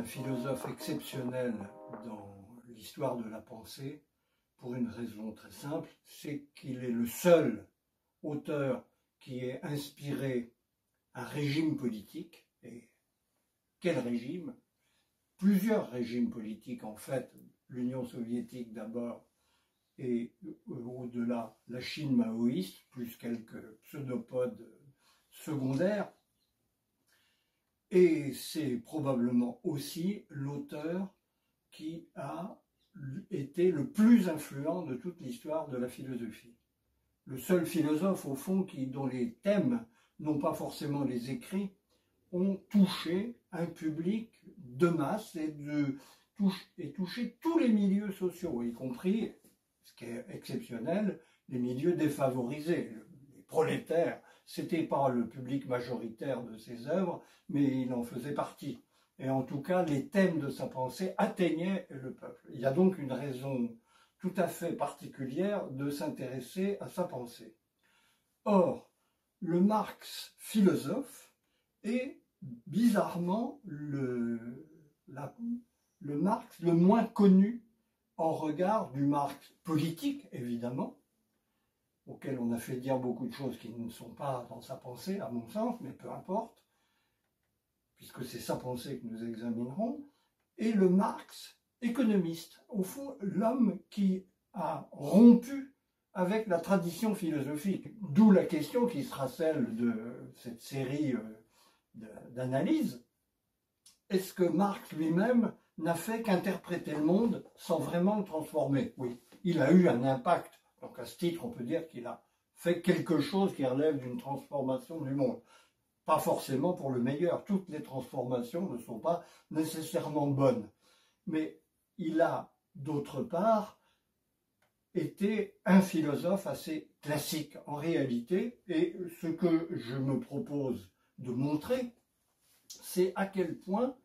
philosophe exceptionnel dans l'histoire de la pensée pour une raison très simple, c'est qu'il est le seul auteur qui ait inspiré un régime politique. Et quel régime? Plusieurs régimes politiques en fait, l'Union soviétique d'abord et au-delà la Chine maoïste, plus quelques pseudopodes secondaires. Et c'est probablement aussi l'auteur qui a été le plus influent de toute l'histoire de la philosophie. Le seul philosophe, au fond, dont les thèmes, non pas forcément les écrits, ont touché un public de masse et touché tous les milieux sociaux, y compris, ce qui est exceptionnel, les milieux défavorisés, les prolétaires. C'était pas le public majoritaire de ses œuvres, mais il en faisait partie. Et en tout cas, les thèmes de sa pensée atteignaient le peuple. Il y a donc une raison tout à fait particulière de s'intéresser à sa pensée. Or, le Marx philosophe est bizarrement le Marx le moins connu en regard du Marx politique, évidemment, auquel on a fait dire beaucoup de choses qui ne sont pas dans sa pensée, à mon sens, mais peu importe, puisque c'est sa pensée que nous examinerons, et le Marx économiste, au fond, l'homme qui a rompu avec la tradition philosophique. D'où la question qui sera celle de cette série d'analyses. Est-ce que Marx lui-même n'a fait qu'interpréter le monde sans vraiment le transformer? Oui, il a eu un impact. Donc à ce titre, on peut dire qu'il a fait quelque chose qui relève d'une transformation du monde. Pas forcément pour le meilleur. Toutes les transformations ne sont pas nécessairement bonnes. Mais il a, d'autre part, été un philosophe assez classique en réalité. Et ce que je me propose de montrer, c'est à quel point,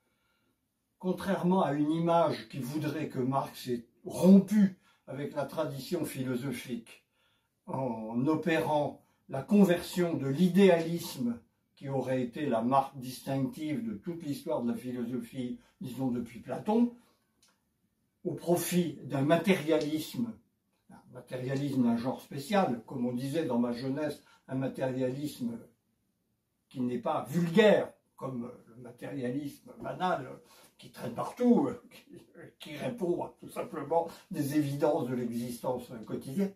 contrairement à une image qui voudrait que Marx ait rompu avec la tradition philosophique en opérant la conversion de l'idéalisme qui aurait été la marque distinctive de toute l'histoire de la philosophie, disons depuis Platon, au profit d'un matérialisme d'un genre spécial, comme on disait dans ma jeunesse, un matérialisme qui n'est pas vulgaire, comme le matérialisme banal qui traîne partout, qui répond à tout simplement des évidences de l'existence quotidienne.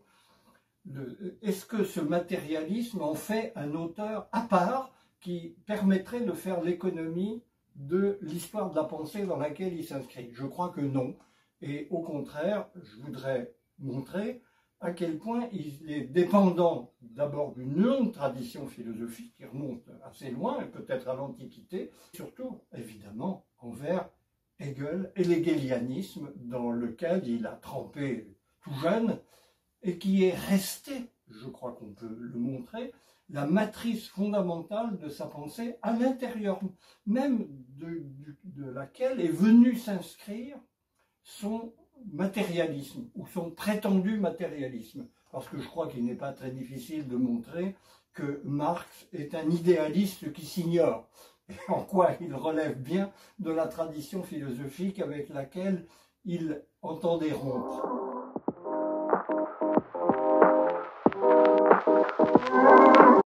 Est-ce que ce matérialisme en fait un auteur à part qui permettrait de faire l'économie de l'histoire de la pensée dans laquelle il s'inscrit? Je crois que non. Et au contraire, je voudrais montrer à quel point il est dépendant d'abord d'une longue tradition philosophique qui remonte assez loin, et peut-être à l'Antiquité, surtout évidemment envers Hegel et l'hegelianisme dans lequel il a trempé tout jeune et qui est resté, je crois qu'on peut le montrer, la matrice fondamentale de sa pensée à l'intérieur même de laquelle est venu s'inscrire son matérialisme, ou son prétendu matérialisme, parce que je crois qu'il n'est pas très difficile de montrer que Marx est un idéaliste qui s'ignore, et en quoi il relève bien de la tradition philosophique avec laquelle il entendait rompre.